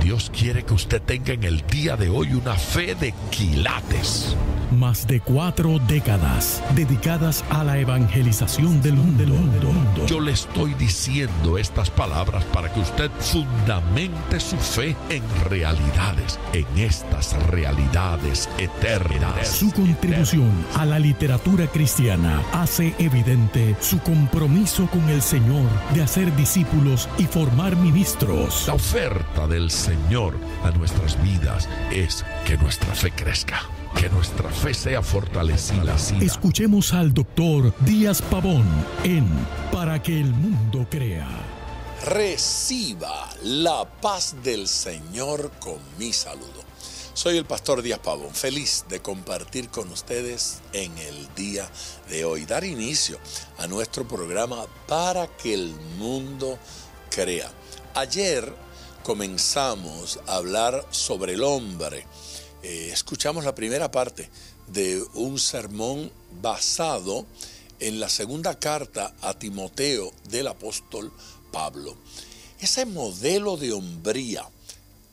Dios quiere que usted tenga en el día de hoy una fe de quilates. Más de 4 décadas dedicadas a la evangelización del mundo. Yo le estoy diciendo estas palabras para que usted fundamente su fe en realidades, en estas realidades eternas. Su contribución a la literatura cristiana hace evidente su compromiso con el Señor de hacer discípulos y formar ministros. La oferta del Señor a nuestras vidas es que nuestra fe crezca, que nuestra fe sea fortalecida. Escuchemos al doctor Díaz Pavón en Para que el mundo crea. Reciba la paz del Señor con mi saludo. Soy el pastor Díaz Pavón, feliz de compartir con ustedes en el día de hoy, dar inicio a nuestro programa Para que el mundo crea. Ayer comenzamos a hablar sobre el hombre. Escuchamos la primera parte de un sermón basado en la segunda carta a Timoteo del apóstol Pablo. Ese modelo de hombría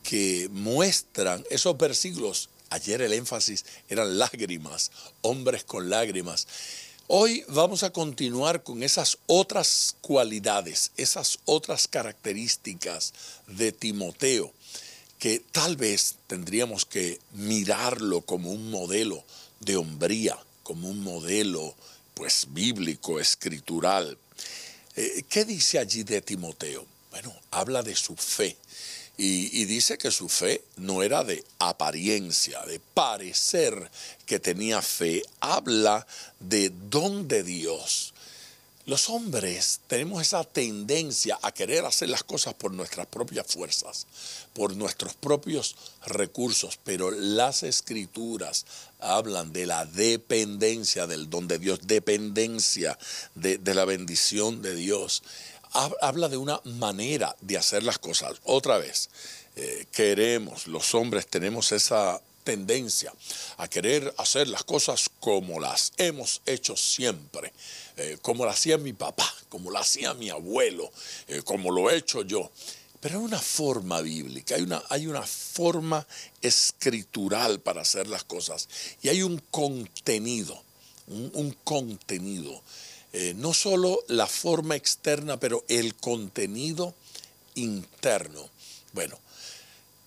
que muestran esos versículos, ayer el énfasis eran lágrimas, hombres con lágrimas. Hoy vamos a continuar con esas otras cualidades, esas otras características de Timoteo, que tal vez tendríamos que mirarlo como un modelo de hombría, como un modelo pues bíblico, escritural. ¿Qué dice allí de Timoteo? Bueno, habla de su fe y dice que su fe no era de apariencia, de parecer que tenía fe. Habla de don de Dios. Los hombres tenemos esa tendencia a querer hacer las cosas por nuestras propias fuerzas, por nuestros propios recursos, pero las Escrituras hablan de la dependencia del don de Dios, dependencia de la bendición de Dios. Habla de una manera de hacer las cosas. Otra vez, los hombres tenemos esa tendencia a querer hacer las cosas como las hemos hecho siempre, como lo hacía mi papá, como lo hacía mi abuelo, como lo he hecho yo. Pero hay una forma bíblica, hay una forma escritural para hacer las cosas y hay un contenido, un contenido. No solo la forma externa, pero el contenido interno. Bueno,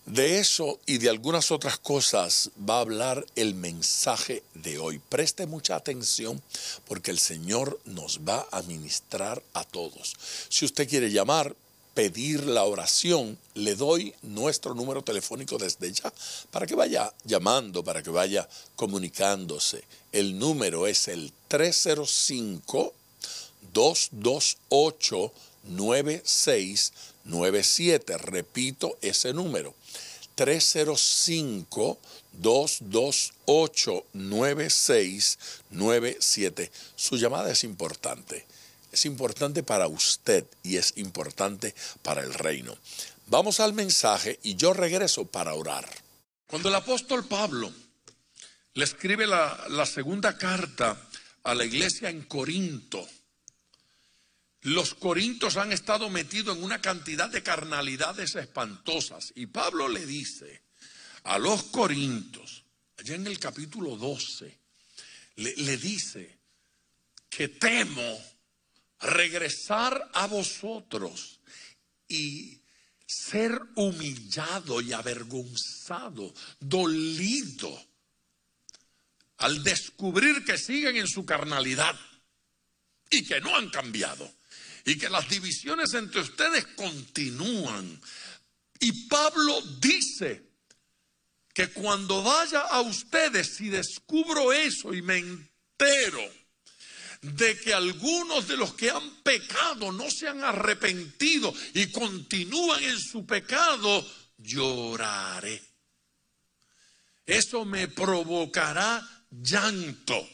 de eso y de algunas otras cosas va a hablar el mensaje de hoy. Preste mucha atención porque el Señor nos va a ministrar a todos. Si usted quiere llamar, pedir la oración, le doy nuestro número telefónico desde ya para que vaya llamando, para que vaya comunicándose. El número es el 305-228-9697. Repito ese número. 305-228-9697. Su llamada es importante. Es importante para usted y es importante para el reino. Vamos al mensaje y yo regreso para orar. Cuando el apóstol Pablo le escribe la segunda carta a la iglesia en Corinto, los corintios han estado metidos en una cantidad de carnalidades espantosas. Y Pablo le dice a los corintios, allá en el capítulo 12, le dice que temo regresar a vosotros y ser humillado y avergonzado, dolido, al descubrir que siguen en su carnalidad y que no han cambiado. Y que las divisiones entre ustedes continúan. Y Pablo dice que cuando vaya a ustedes y descubro eso y me entero de que algunos de los que han pecado no se han arrepentido y continúan en su pecado, lloraré. Eso me provocará llanto.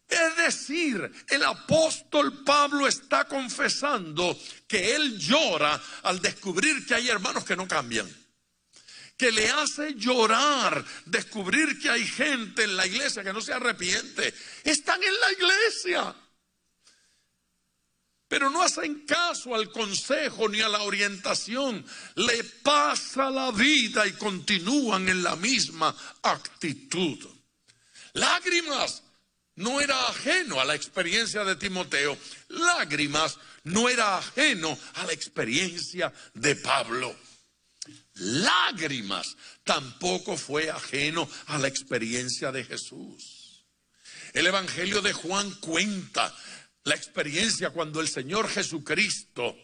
Es decir, el apóstol Pablo está confesando que él llora al descubrir que hay hermanos que no cambian. Que le hace llorar descubrir que hay gente en la iglesia que no se arrepiente. Están en la iglesia. pero no hacen caso al consejo ni a la orientación. Le pasa la vida y continúan en la misma actitud. Lágrimas no era ajeno a la experiencia de Timoteo. Lágrimas no era ajeno a la experiencia de Pablo. Lágrimas tampoco fue ajeno a la experiencia de Jesús. El Evangelio de Juan cuenta la experiencia cuando el Señor Jesucristo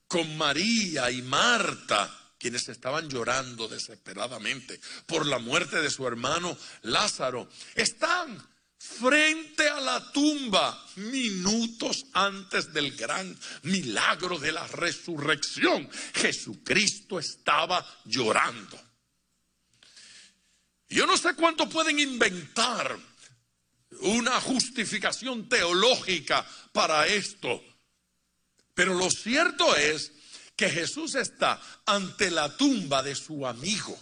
con María y Marta, quienes estaban llorando desesperadamente por la muerte de su hermano Lázaro, están frente a la tumba minutos antes del gran milagro de la resurrección. Jesucristo estaba llorando. Yo no sé cuánto pueden inventar una justificación teológica para esto, pero lo cierto es que Jesús está ante la tumba de su amigo,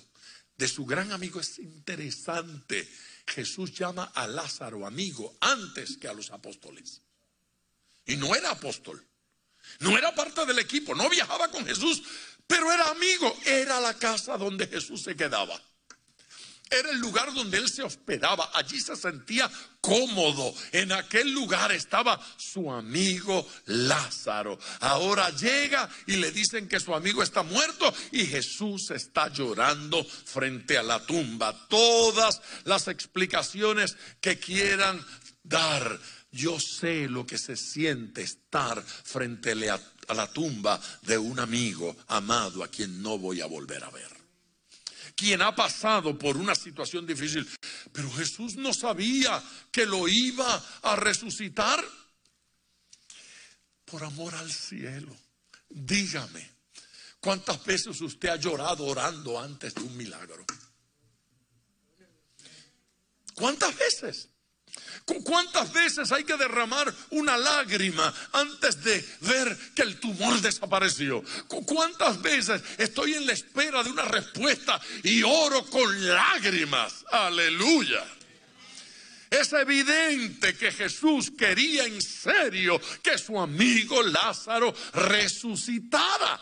de su gran amigo. Es interesante, Jesús llama a Lázaro amigo antes que a los apóstoles. Y no era apóstol, no era parte del equipo, no viajaba con Jesús, pero era amigo. Era la casa donde Jesús se quedaba. Era el lugar donde él se hospedaba. Allí se sentía cómodo. En aquel lugar estaba su amigo Lázaro. Ahora llega y le dicen que su amigo está muerto y Jesús está llorando frente a la tumba. Todas las explicaciones que quieran dar. Yo sé lo que se siente estar frente a la tumba de un amigo amado a quien no voy a volver a ver. Quien ha pasado por una situación difícil, pero Jesús no sabía que lo iba a resucitar. Por amor al cielo, dígame, ¿cuántas veces usted ha llorado orando antes de un milagro? ¿Cuántas veces? ¿Cuántas veces hay que derramar una lágrima antes de ver que el tumor desapareció? ¿Cuántas veces estoy en la espera de una respuesta y oro con lágrimas? Aleluya. Es evidente que Jesús quería en serio que su amigo Lázaro resucitara.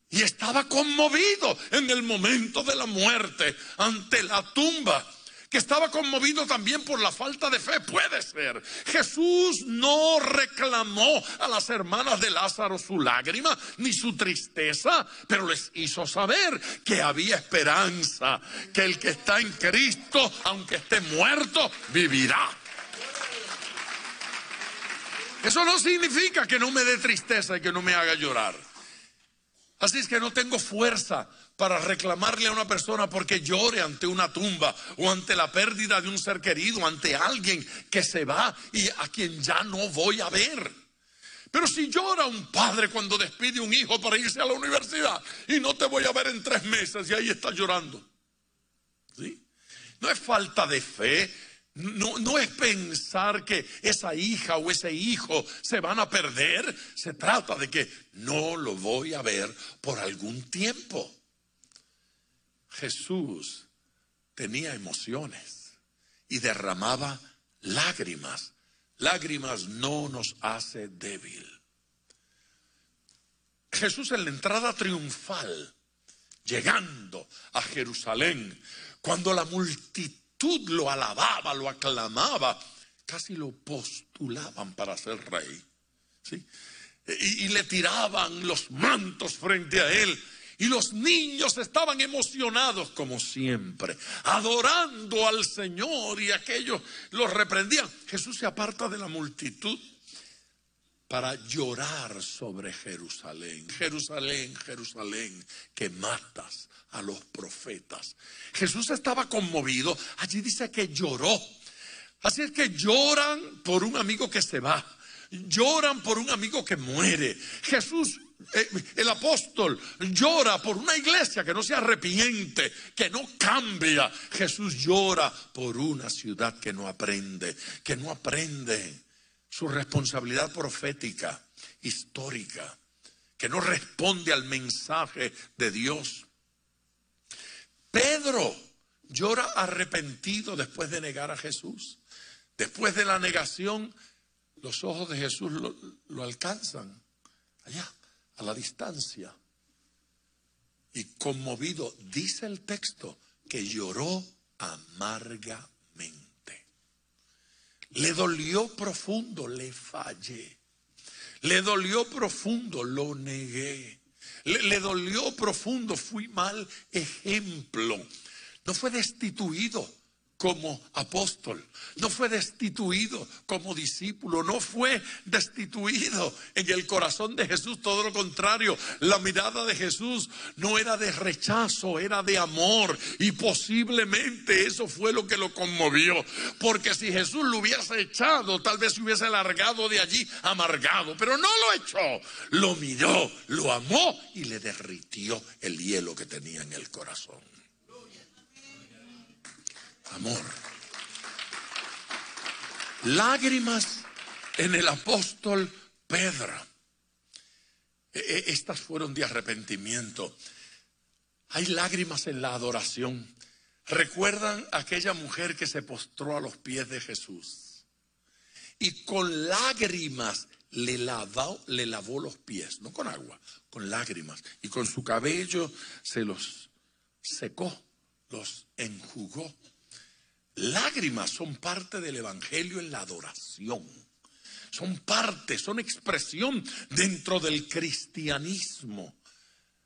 Y estaba conmovido en el momento de la muerte ante la tumba. Que estaba conmovido también por la falta de fe, puede ser. Jesús no reclamó a las hermanas de Lázaro su lágrima ni su tristeza, pero les hizo saber que había esperanza, que el que está en Cristo, aunque esté muerto, vivirá. Eso no significa que no me dé tristeza y que no me haga llorar. Así es que no tengo fuerza para reclamarle a una persona porque llore ante una tumba o ante la pérdida de un ser querido, ante alguien que se va y a quien ya no voy a ver. Pero si llora un padre cuando despide a un hijo para irse a la universidad y no te voy a ver en 3 meses y ahí está llorando, ¿sí? No es falta de fe, no es pensar que esa hija o ese hijo se van a perder. Se trata de que no lo voy a ver por algún tiempo. Jesús tenía emociones y derramaba lágrimas. Lágrimas no nos hace débil. Jesús en la entrada triunfal, llegando a Jerusalén, cuando la multitud lo alababa, lo aclamaba, casi lo postulaban para ser rey, ¿sí? Y le tiraban los mantos frente a él. Y los niños estaban emocionados como siempre, adorando al Señor, y aquellos los reprendían. Jesús se aparta de la multitud para llorar sobre Jerusalén. Jerusalén, Jerusalén, que matas a los profetas. Jesús estaba conmovido. Allí dice que lloró. Así es que lloran por un amigo que se va. Lloran por un amigo que muere. Jesús, el apóstol, llora por una iglesia que no se arrepiente, que no cambia. Jesús llora por una ciudad que no aprende su responsabilidad profética, histórica, que no responde al mensaje de Dios. Pedro llora arrepentido después de negar a Jesús. Después de la negación, los ojos de Jesús lo alcanzan allá, a la distancia. Y conmovido, dice el texto, que lloró amargamente. Le dolió profundo, le fallé. Le dolió profundo, lo negué. Le dolió profundo, fui mal ejemplo. No fue destituido como apóstol, no fue destituido como discípulo, no fue destituido en el corazón de Jesús, todo lo contrario. La mirada de Jesús no era de rechazo, era de amor, y posiblemente eso fue lo que lo conmovió, porque si Jesús lo hubiese echado, tal vez se hubiese largado de allí amargado, pero no lo echó, lo miró, lo amó y le derritió el hielo que tenía en el corazón. Amor. Lágrimas en el apóstol Pedro. Estas fueron de arrepentimiento. Hay lágrimas en la adoración. ¿Recuerdan aquella mujer que se postró a los pies de Jesús? Y con lágrimas le lavó los pies, no con agua, con lágrimas. Y con su cabello se los secó, los enjugó. Lágrimas son parte del evangelio en la adoración. Son parte, son expresión dentro del cristianismo.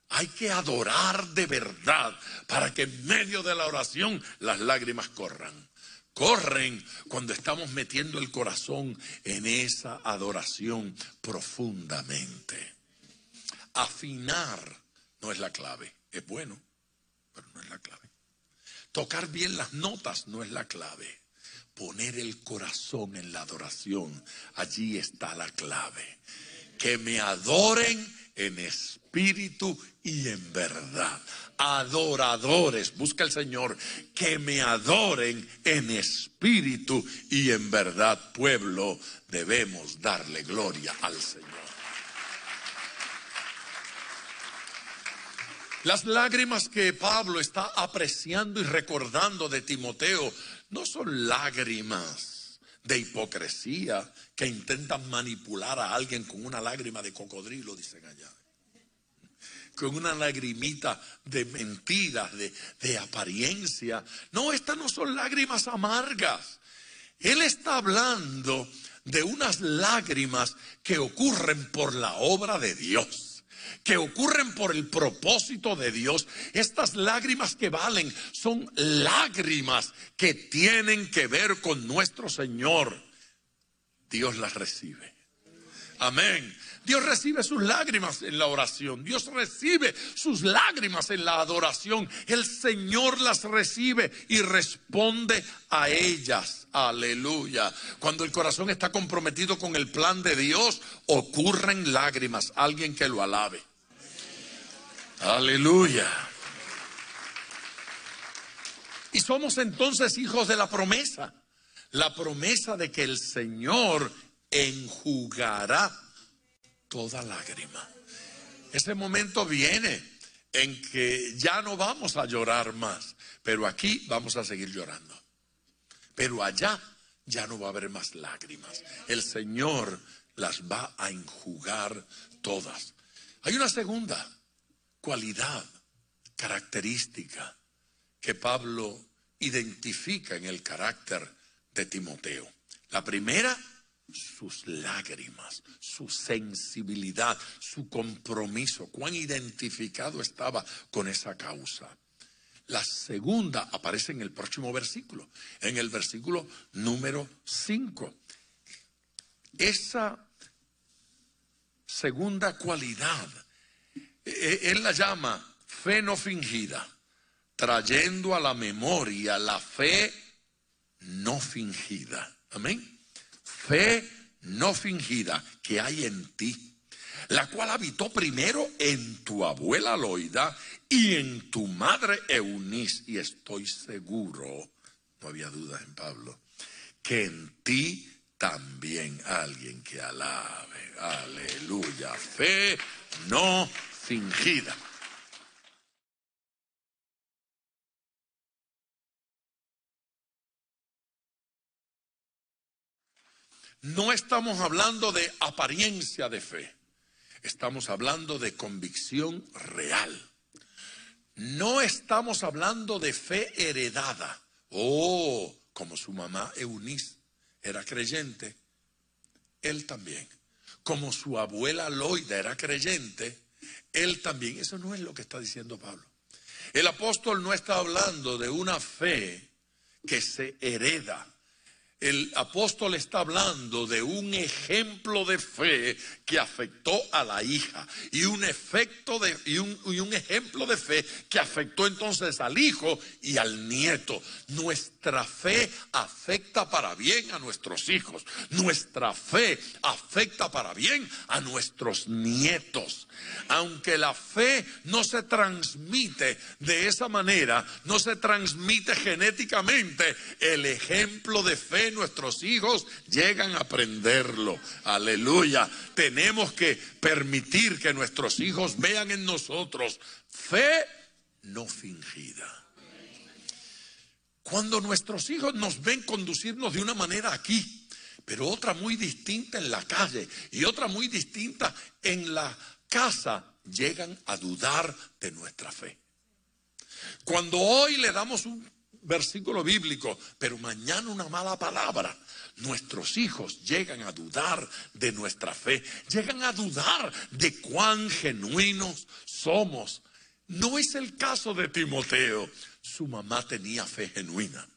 Hay que adorar de verdad para que en medio de la oración las lágrimas corran. Corren cuando estamos metiendo el corazón en esa adoración profundamente. Afinar no es la clave. Es bueno, pero no es la clave. Tocar bien las notas no es la clave. Poner el corazón en la adoración, allí está la clave. Que me adoren en espíritu y en verdad. Adoradores, busca el Señor, que me adoren en espíritu y en verdad. Pueblo, debemos darle gloria al Señor. Las lágrimas que Pablo está apreciando y recordando de Timoteo no son lágrimas de hipocresía que intentan manipular a alguien con una lágrima de cocodrilo, dicen allá. Con una lagrimita de mentiras, de apariencia. No, estas no son lágrimas amargas. Él está hablando de unas lágrimas que ocurren por la obra de Dios, que ocurren por el propósito de Dios. Estas lágrimas que valen son lágrimas que tienen que ver con nuestro Señor. Dios las recibe. Amén. Dios recibe sus lágrimas en la oración. Dios recibe sus lágrimas en la adoración. El Señor las recibe y responde a ellas. Aleluya. Cuando el corazón está comprometido con el plan de Dios, ocurren lágrimas. Alguien que lo alabe. Aleluya. Y somos entonces hijos de la promesa. La promesa de que el Señor enjugará toda lágrima. Ese momento viene en que ya no vamos a llorar más, pero aquí vamos a seguir llorando. Pero allá ya no va a haber más lágrimas. El Señor las va a enjugar todas. Hay una segunda cualidad, característica que Pablo identifica en el carácter de Timoteo. La primera, sus lágrimas, su sensibilidad, su compromiso, cuán identificado estaba con esa causa. La segunda aparece en el próximo versículo, en el versículo número 5. Esa segunda cualidad, él la llama fe no fingida, trayendo a la memoria la fe no fingida. Amén. Fe no fingida que hay en ti, la cual habitó primero en tu abuela Loida y en tu madre Eunice, y estoy seguro, no había dudas en Pablo, que en ti también alguien que alabe. Aleluya. Fe no fingida. no estamos hablando de apariencia de fe. Estamos hablando de convicción real. No estamos hablando de fe heredada. Oh, como su mamá Eunice era creyente, él también. Como su abuela Loida era creyente, él también. Eso no es lo que está diciendo Pablo. El apóstol no está hablando de una fe que se hereda. El apóstol está hablando de un ejemplo de fe que afectó a la hija y un ejemplo de fe que afectó entonces al hijo y al nieto. Nuestra fe afecta para bien a nuestros hijos. Nuestra fe afecta para bien a nuestros nietos. Aunque la fe no se transmite de esa manera, no se transmite genéticamente, el ejemplo de fe nuestros hijos llegan a aprenderlo. Aleluya. Tenemos que permitir que nuestros hijos vean en nosotros fe no fingida. Cuando nuestros hijos nos ven conducirnos de una manera aquí, pero otra muy distinta en la calle y otra muy distinta en la casa, llegan a dudar de nuestra fe. Cuando hoy le damos un versículo bíblico, pero mañana una mala palabra, nuestros hijos llegan a dudar de nuestra fe, llegan a dudar de cuán genuinos somos. No es el caso de Timoteo. Su mamá tenía fe genuina,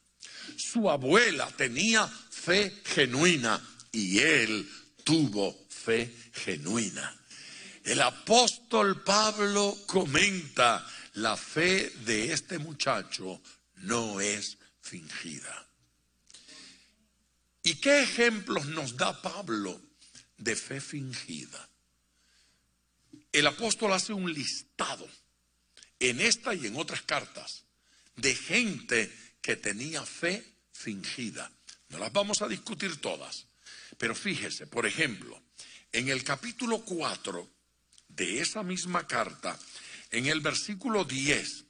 su abuela tenía fe genuina y él tuvo fe genuina. El apóstol Pablo comenta: la fe de este muchacho no es fingida. ¿Y qué ejemplos nos da Pablo de fe fingida? El apóstol hace un listado en esta y en otras cartas de gente que tenía fe fingida. No las vamos a discutir todas, pero fíjese, por ejemplo, en el capítulo 4 de esa misma carta, en el versículo 10,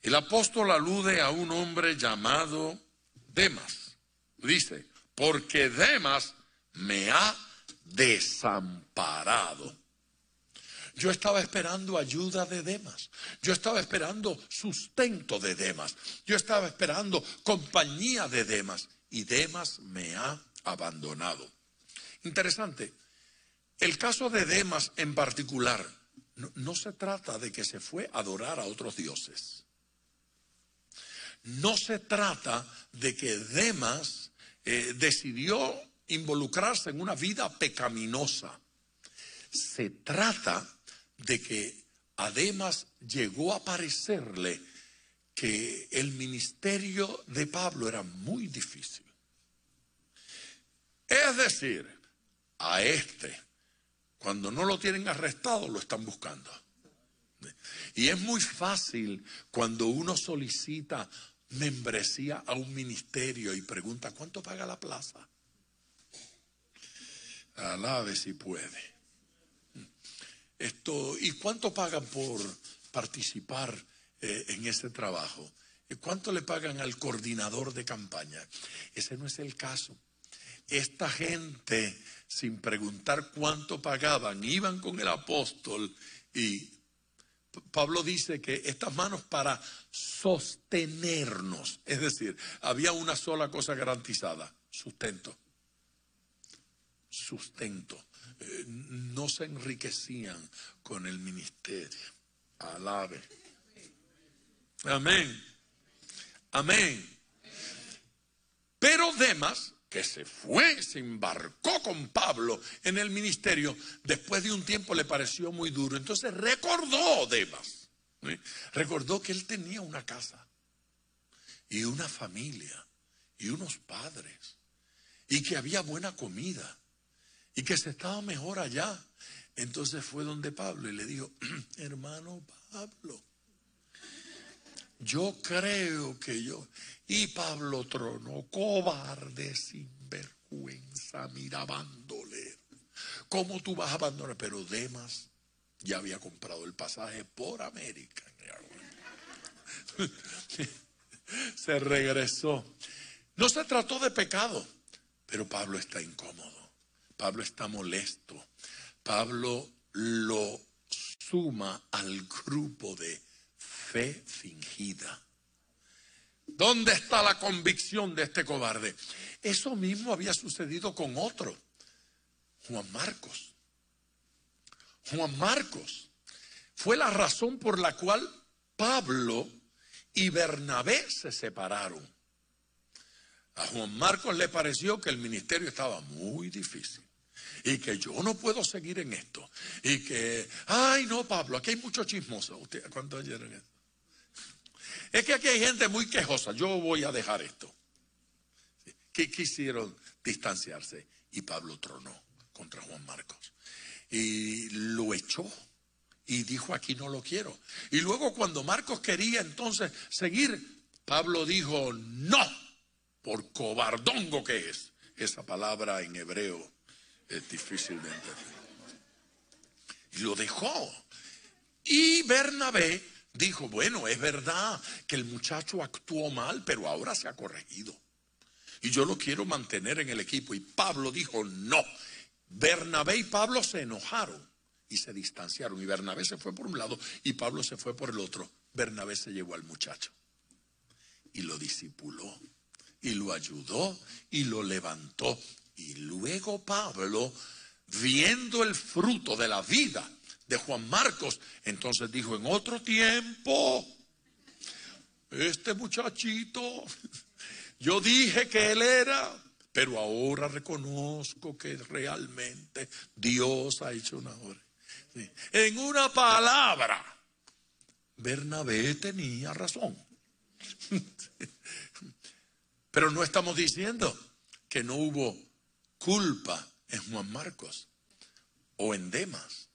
el apóstol alude a un hombre llamado Demas. Dice: porque Demas me ha desamparado. Yo estaba esperando ayuda de Demas. Yo estaba esperando sustento de Demas. Yo estaba esperando compañía de Demas. Y Demas me ha abandonado. Interesante. El caso de Demas en particular, no se trata de que se fue a adorar a otros dioses. No se trata de que Demas decidió involucrarse en una vida pecaminosa. Se trata de que a Demas llegó a parecerle que el ministerio de Pablo era muy difícil. Es decir, a cuando no lo tienen arrestado, lo están buscando. Y es muy fácil cuando uno solicita membresía a un ministerio y pregunta: ¿cuánto paga la plaza? Alabe si puede. ¿Y cuánto pagan por participar en ese trabajo? ¿Y cuánto le pagan al coordinador de campaña? Ese no es el caso. Esta gente, sin preguntar cuánto pagaban, iban con el apóstol, y Pablo dice que estas manos para sostenernos, es decir, había una sola cosa garantizada: sustento. Sustento. No se enriquecían con el ministerio. Alabe. Amén. Amén. Pero Demas, que se embarcó con Pablo en el ministerio, después de un tiempo le pareció muy duro. Entonces recordó Demas, ¿sí? Recordó que él tenía una casa y una familia y unos padres, y que había buena comida y que se estaba mejor allá. Entonces fue donde Pablo y le dijo: hermano Pablo, yo creo que yo... Y Pablo tronó: cobarde, sinvergüenza, mira, bandolero, ¿cómo tú vas a abandonar? Pero Demas ya había comprado el pasaje por América. Se regresó. No se trató de pecado, Pero Pablo está incómodo, Pablo está molesto, Pablo lo suma al grupo de fe fingida. ¿Dónde está la convicción de este cobarde? Eso mismo había sucedido con otro, Juan Marcos. Juan Marcos fue la razón por la cual Pablo y Bernabé se separaron. A Juan Marcos le pareció que el ministerio estaba muy difícil y que yo no puedo seguir en esto. Y que, ay no, Pablo, aquí hay mucho chismoso. ¿Cuántos oyeron esto? Es que aquí hay gente muy quejosa, yo voy a dejar esto. Que quisieron distanciarse y Pablo tronó contra Juan Marcos y lo echó y dijo, aquí no lo quiero. Y luego cuando Marcos quería entonces seguir, Pablo dijo, no, por cobardongo que es. Esa palabra en hebreo es difícil de entender. Y lo dejó. Y Bernabé dijo, bueno, es verdad que el muchacho actuó mal, pero ahora se ha corregido. Y yo lo quiero mantener en el equipo. Y Pablo dijo, no. Bernabé y Pablo se enojaron y se distanciaron. Y Bernabé se fue por un lado y Pablo se fue por el otro. Bernabé se llevó al muchacho y lo discipuló y lo ayudó y lo levantó. Y luego Pablo, viendo el fruto de la vida de Juan Marcos, entonces dijo, en otro tiempo, este muchachito, yo dije que él era, pero ahora reconozco que realmente Dios ha hecho una obra. Sí. En una palabra, Bernabé tenía razón. Pero no estamos diciendo que no hubo culpa en Juan Marcos o en Demas.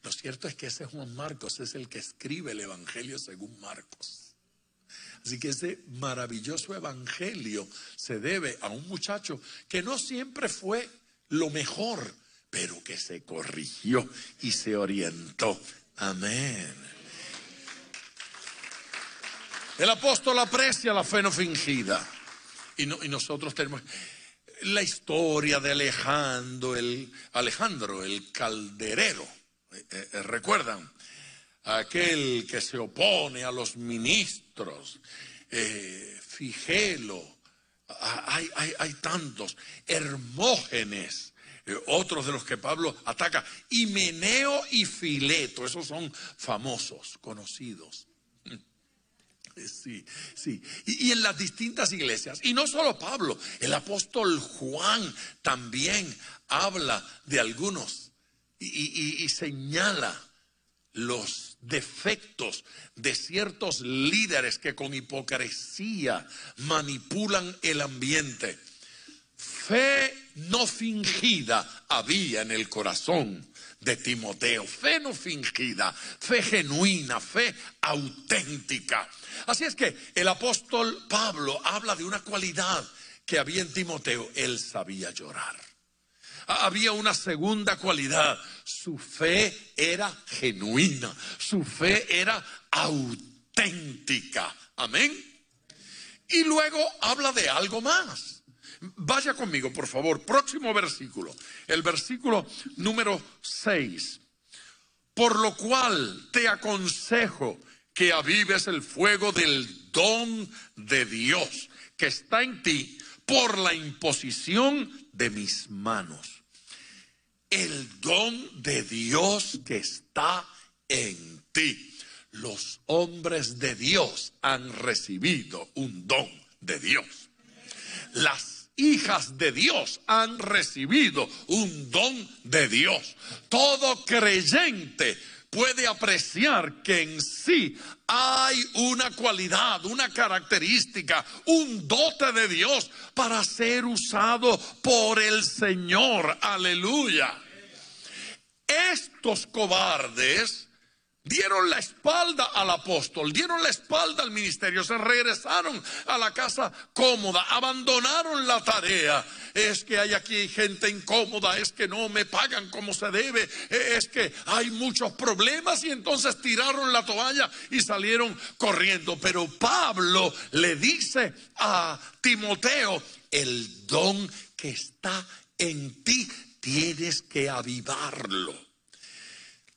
Lo cierto es que ese Juan Marcos es el que escribe el Evangelio según Marcos. Así que ese maravilloso evangelio se debe a un muchacho que no siempre fue lo mejor, pero que se corrigió y se orientó. Amén. El apóstol aprecia la fe no fingida. Y nosotros tenemos la historia de Alejandro el calderero. ¿Recuerdan? Aquel que se opone a los ministros, Figelo, hay tantos, Hermógenes, otros de los que Pablo ataca, Himeneo y Fileto, esos son famosos, conocidos. Sí, sí. Y en las distintas iglesias, y no solo Pablo, el apóstol Juan también habla de algunos y señala los defectos de ciertos líderes que con hipocresía manipulan el ambiente. Fe no fingida había en el corazón de Timoteo. Fe no fingida, fe genuina, fe auténtica. Así es que el apóstol Pablo habla de una cualidad que había en Timoteo. Él sabía llorar. Había una segunda cualidad, su fe era genuina, su fe era auténtica, amén. Y luego habla de algo más. Vaya conmigo, por favor, próximo versículo, el versículo número 6. Por lo cual te aconsejo que avives el fuego del don de Dios que está en ti por la imposición de mis manos. El don de Dios que está en ti. Los hombres de Dios han recibido un don de Dios. Las hijas de Dios han recibido un don de Dios. Todo creyente puede apreciar que en sí hay una cualidad, una característica, un dote de Dios para ser usado por el Señor. Aleluya. Estos cobardes dieron la espalda al apóstol, dieron la espalda al ministerio, se regresaron a la casa cómoda, abandonaron la tarea. Es que hay aquí gente incómoda, es que no me pagan como se debe, es que hay muchos problemas, y entonces tiraron la toalla y salieron corriendo. Pero Pablo le dice a Timoteo, el don que está en ti, tienes que avivarlo.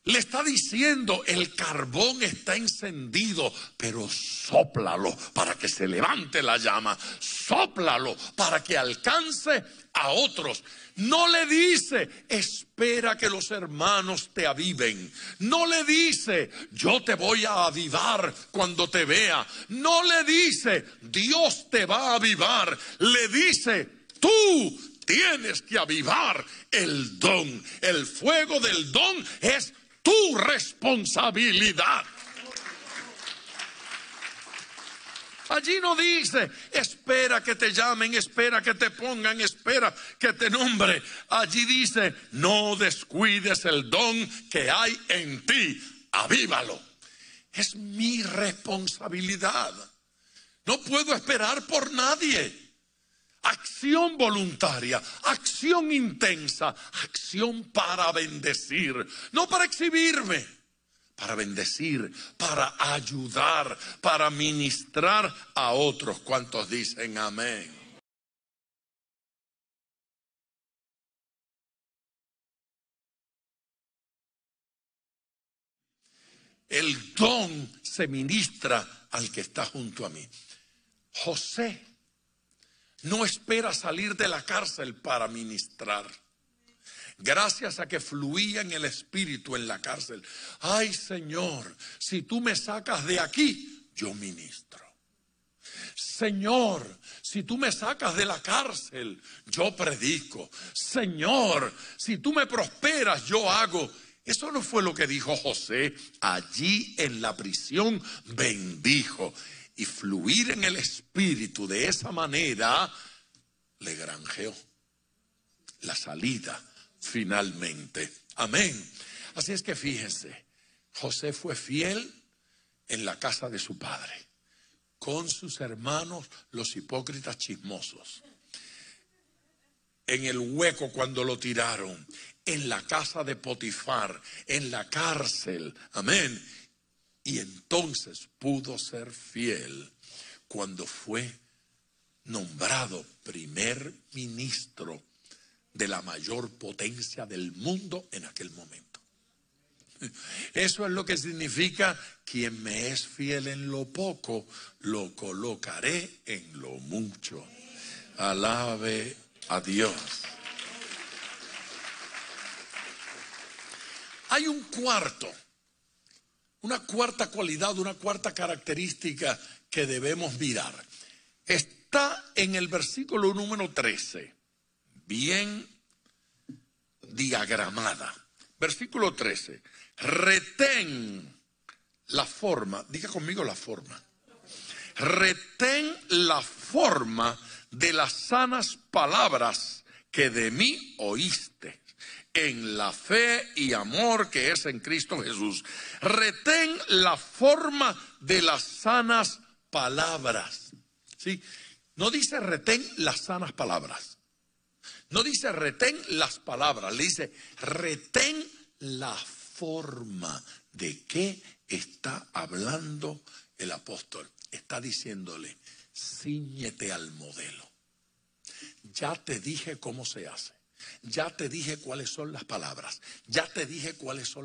Le está diciendo, el carbón está encendido, pero sóplalo para que se levante la llama. Sóplalo para que alcance a otros. No le dice, espera que los hermanos te aviven. No le dice, yo te voy a avivar cuando te vea. No le dice, Dios te va a avivar. Le dice, tú tienes que avivar el don. El fuego del don es tu responsabilidad. Allí no dice, espera que te llamen, espera que te pongan, espera que te nombre. Allí dice, no descuides el don que hay en ti, avívalo. Es mi responsabilidad. No puedo esperar por nadie. Acción voluntaria, acción intensa, acción para bendecir, no para exhibirme, para bendecir, para ayudar, para ministrar a otros. ¿Cuántos dicen amén? El don se ministra al que está junto a mí. José no espera salir de la cárcel para ministrar. Gracias a que fluía en el Espíritu en la cárcel. Ay, Señor, si tú me sacas de aquí, yo ministro. Señor, si tú me sacas de la cárcel, yo predico. Señor, si tú me prosperas, yo hago. Eso no fue lo que dijo José. Allí en la prisión bendijo. Y fluir en el Espíritu de esa manera le granjeó la salida finalmente. Amén. Así es que fíjense, José fue fiel en la casa de su padre, con sus hermanos los hipócritas chismosos, en el hueco cuando lo tiraron, en la casa de Potifar, en la cárcel. Amén. Y entonces pudo ser fiel cuando fue nombrado primer ministro de la mayor potencia del mundo en aquel momento. Eso es lo que significa: quien me es fiel en lo poco, lo colocaré en lo mucho. Alabe a Dios. Hay una cuarta cualidad, una cuarta característica que debemos mirar. Está en el versículo número 13, bien diagramada. Versículo 13, retén la forma, diga conmigo la forma. Retén la forma de las sanas palabras que de mí oíste, en la fe y amor que es en Cristo Jesús. Retén la forma de las sanas palabras. ¿Sí? No dice retén las sanas palabras. No dice retén las palabras. Le dice retén la forma. ¿De qué está hablando el apóstol? Está diciéndole, cíñete al modelo. Ya te dije cómo se hace. Ya te dije cuáles son las palabras. Ya te dije cuál es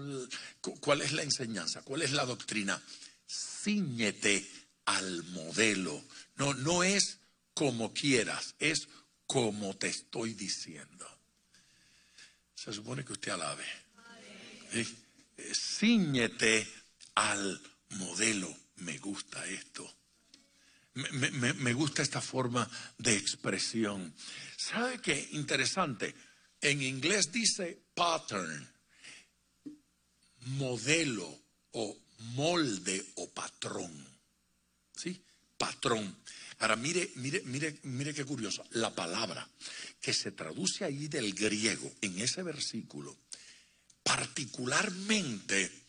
la enseñanza, cuál es la doctrina. Cíñete al modelo. No es como quieras, es como te estoy diciendo. Se supone que usted alabe. ¿Sí? Cíñete al modelo. Me gusta esto. Me gusta esta forma de expresión. ¿Sabe qué? Interesante. En inglés dice pattern, modelo o molde o patrón. ¿Sí? Patrón. Ahora mire qué curioso. La palabra que se traduce ahí del griego en ese versículo, particularmente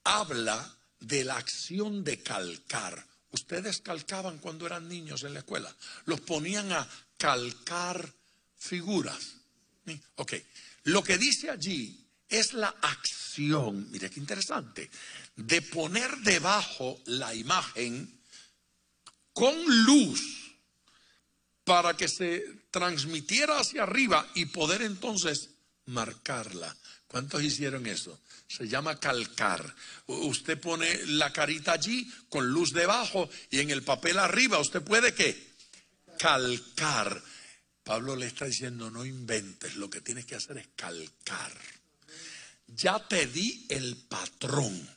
habla de la acción de calcar. Ustedes calcaban cuando eran niños en la escuela. Los ponían a calcar figuras. Ok. Lo que dice allí es la acción, mire qué interesante, de poner debajo la imagen con luz para que se transmitiera hacia arriba y poder entonces marcarla. ¿Cuántos hicieron eso? Se llama calcar. Usted pone la carita allí con luz debajo y en el papel arriba usted puede ¿qué? Calcar. Pablo le está diciendo, no inventes, lo que tienes que hacer es calcar. Ya te di el patrón.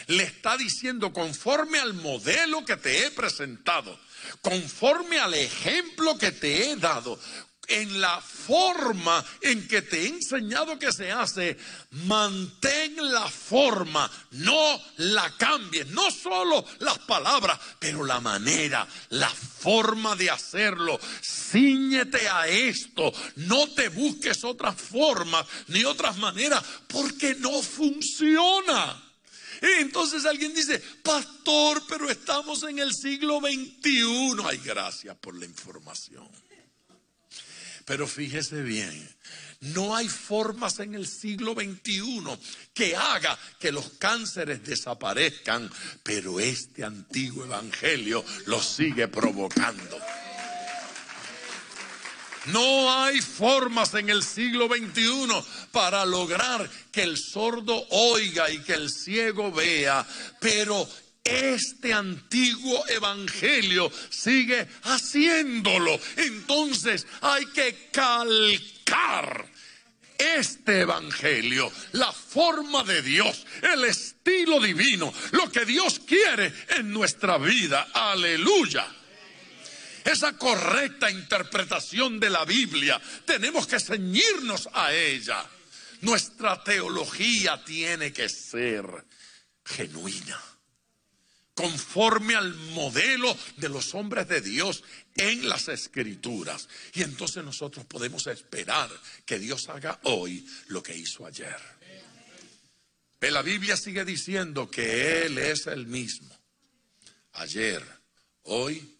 Le está diciendo, conforme al modelo que te he presentado, conforme al ejemplo que te he dado, en la forma en que te he enseñado que se hace, mantén la forma, no la cambies, no solo las palabras, pero la manera, la forma de hacerlo. Cíñete a esto, no te busques otras formas ni otras maneras, porque no funciona. Entonces alguien dice, pastor, pero estamos en el siglo XXI. Ay, gracias por la información. Pero fíjese bien, no hay formas en el siglo XXI que haga que los cánceres desaparezcan, pero este antiguo evangelio los sigue provocando. No hay formas en el siglo XXI para lograr que el sordo oiga y que el ciego vea, pero este antiguo evangelio sigue haciéndolo. Entonces hay que calcar este evangelio, la forma de Dios, el estilo divino, lo que Dios quiere en nuestra vida. Aleluya. Esa correcta interpretación de la Biblia, tenemos que ceñirnos a ella. Nuestra teología tiene que ser genuina, conforme al modelo de los hombres de Dios en las Escrituras. Y entonces nosotros podemos esperar que Dios haga hoy lo que hizo ayer. Pero la Biblia sigue diciendo que Él es el mismo, ayer, hoy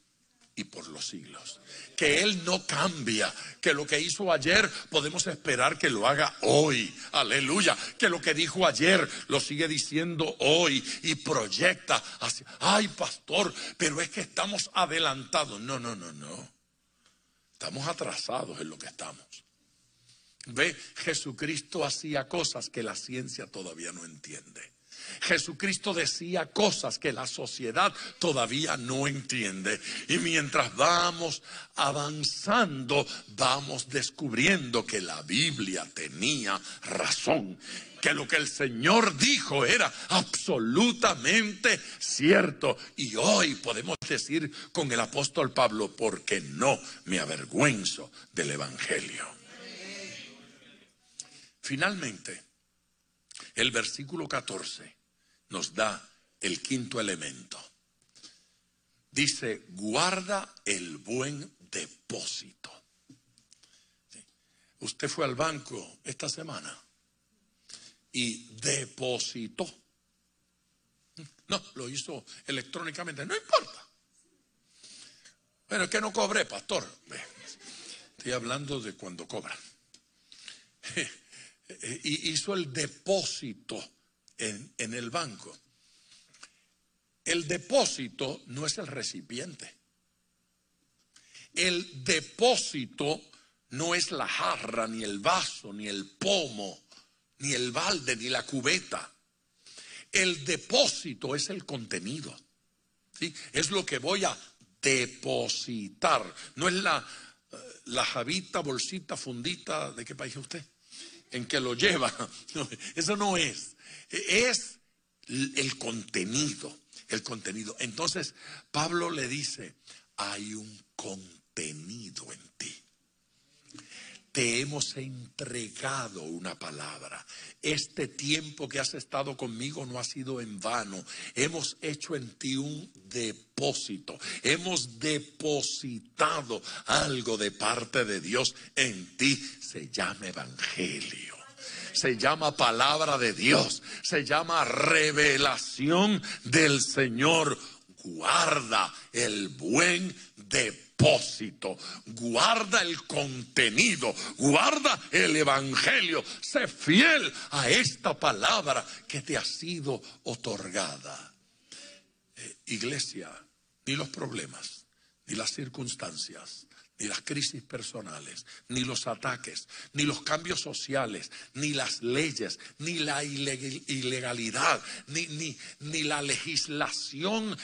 y por los siglos. Que Él no cambia, que lo que hizo ayer podemos esperar que lo haga hoy. Aleluya. Que lo que dijo ayer lo sigue diciendo hoy y proyecta hacia, ay, pastor, pero es que estamos adelantados. No. Estamos atrasados en lo que estamos. Ve, Jesucristo hacía cosas que la ciencia todavía no entiende. Jesucristo decía cosas que la sociedad todavía no entiende. Y mientras vamos avanzando, vamos descubriendo que la Biblia tenía razón. Que lo que el Señor dijo era absolutamente cierto. Y hoy podemos decir con el apóstol Pablo, porque no me avergüenzo del Evangelio. Finalmente, el versículo 14 nos da el quinto elemento. Dice, guarda el buen depósito. ¿Sí? Usted fue al banco esta semana y depositó. No, lo hizo electrónicamente, no importa. Bueno, es que no cobré, pastor. Estoy hablando de cuando cobran. Y hizo el depósito en el banco. El depósito no es el recipiente. El depósito no es la jarra, ni el vaso, ni el pomo, ni el balde, ni la cubeta. El depósito es el contenido, ¿sí? Es lo que voy a depositar. No es la jabita, bolsita, fundita, ¿de qué país es usted? En que lo lleva. No, eso no es. Es el contenido. El contenido. Entonces, Pablo le dice, hay un contenido en ti. Te hemos entregado una palabra. Este tiempo que has estado conmigo no ha sido en vano. Hemos hecho en ti un depósito. Hemos depositado algo de parte de Dios en ti. Se llama evangelio. Se llama palabra de Dios. Se llama revelación del Señor. Guarda el buen depósito, guarda el contenido, guarda el evangelio. Sé fiel a esta palabra que te ha sido otorgada. Iglesia, ni los problemas, ni las circunstancias, ni las crisis personales, ni los ataques, ni los cambios sociales, ni las leyes, ni la ilegalidad, ni la legislación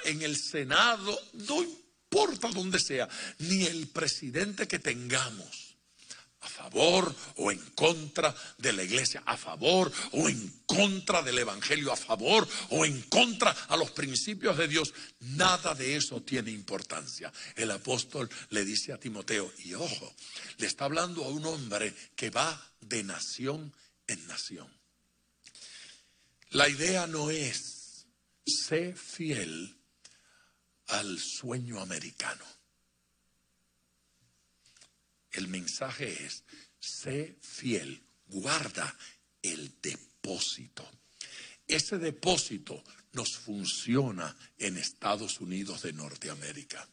en el Senado, no importa dónde sea, ni el presidente que tengamos, a favor o en contra de la iglesia, a favor o en contra del evangelio, a favor o en contra a los principios de Dios, nada de eso tiene importancia. El apóstol le dice a Timoteo, y ojo, le está hablando a un hombre que va de nación en nación. La idea no es sé fiel al sueño americano. El mensaje es, sé fiel, guarda el depósito. Ese depósito nos funciona en Estados Unidos de Norteamérica.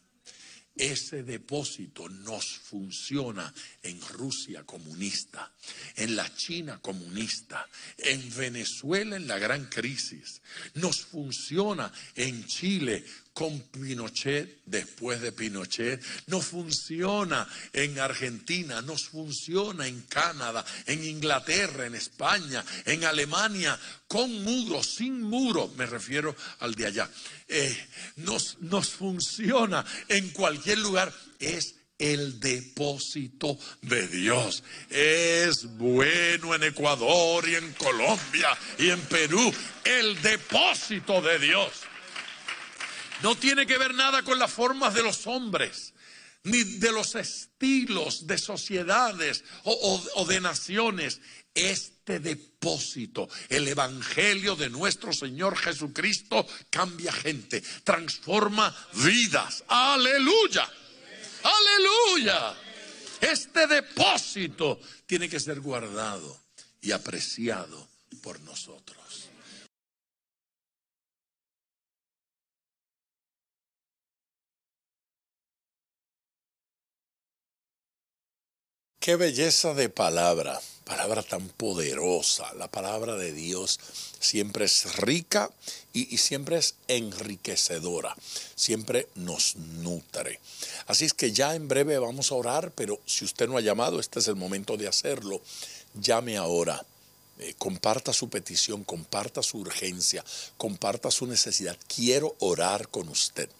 Ese depósito nos funciona en Rusia comunista, en la China comunista, en Venezuela en la gran crisis. Nos funciona en Chile con Pinochet, después de Pinochet. Nos funciona en Argentina, nos funciona en Canadá, en Inglaterra, en España, en Alemania, con muro, sin muro, me refiero al de allá. Nos funciona en cualquier lugar. Es el depósito de Dios. Es bueno en Ecuador y en Colombia y en Perú. El depósito de Dios. No tiene que ver nada con las formas de los hombres, ni de los estilos de sociedades o de naciones. Este depósito, el evangelio de nuestro Señor Jesucristo, cambia gente, transforma vidas. ¡Aleluya! ¡Aleluya! Este depósito tiene que ser guardado y apreciado por nosotros. Qué belleza de palabra, palabra tan poderosa. La palabra de Dios siempre es rica y siempre es enriquecedora, siempre nos nutre. Así es que ya en breve vamos a orar, pero si usted no ha llamado, este es el momento de hacerlo. Llame ahora. Comparta su petición, comparta su urgencia, comparta su necesidad. Quiero orar con usted.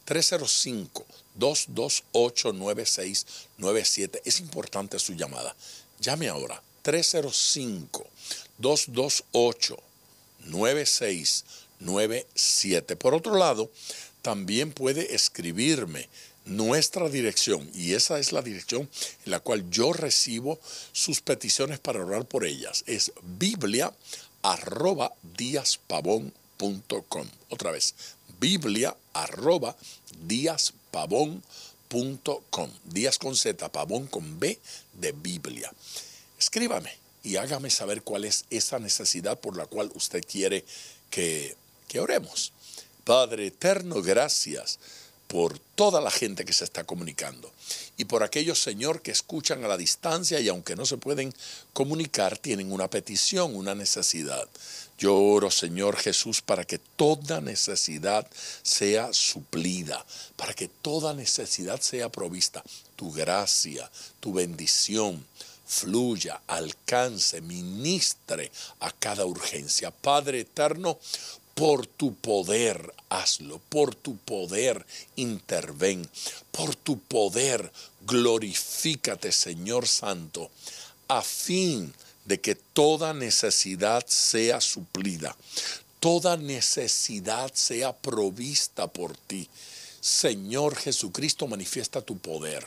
305-228-9697. Es importante su llamada. Llame ahora. 305-228-9697. Por otro lado, también puede escribirme nuestra dirección, y esa es la dirección en la cual yo recibo sus peticiones para orar por ellas. Es biblia@diaspavon.com. Otra vez, biblia@diaspavon.com. Díaz con Z, Pavón con B de Biblia. Escríbame y hágame saber cuál es esa necesidad por la cual usted quiere que oremos. Padre eterno, gracias por toda la gente que se está comunicando y por aquellos, Señor, que escuchan a la distancia y aunque no se pueden comunicar, tienen una petición, una necesidad. Yo oro, Señor Jesús, para que toda necesidad sea suplida, para que toda necesidad sea provista. Tu gracia, tu bendición fluya, alcance, ministre a cada urgencia. Padre eterno, por tu poder hazlo, por tu poder interven, por tu poder glorifícate, Señor Santo, a fin de que toda necesidad sea suplida, toda necesidad sea provista por ti. Señor Jesucristo, manifiesta tu poder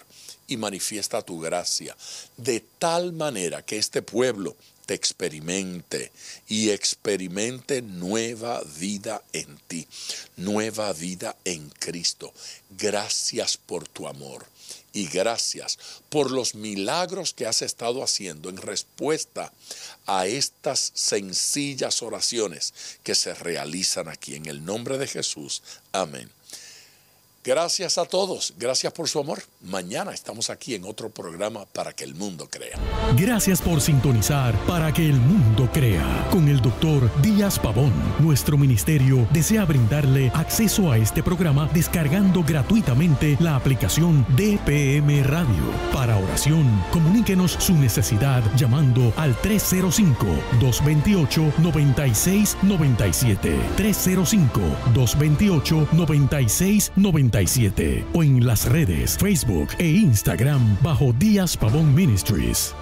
y manifiesta tu gracia, de tal manera que este pueblo te experimente y experimente nueva vida en ti, nueva vida en Cristo. Gracias por tu amor y gracias por los milagros que has estado haciendo en respuesta a estas sencillas oraciones que se realizan aquí. En el nombre de Jesús. Amén. Gracias a todos, gracias por su amor. Mañana estamos aquí en otro programa para que el mundo crea. Gracias por sintonizar Para que el mundo crea con el Dr. Díaz Pavón. Nuestro ministerio desea brindarle acceso a este programa descargando gratuitamente la aplicación DPM Radio. Para oración, comuníquenos su necesidad llamando al 305-228-9697. 305-228-9697 o en las redes Facebook e Instagram bajo Díaz Pavón Ministries.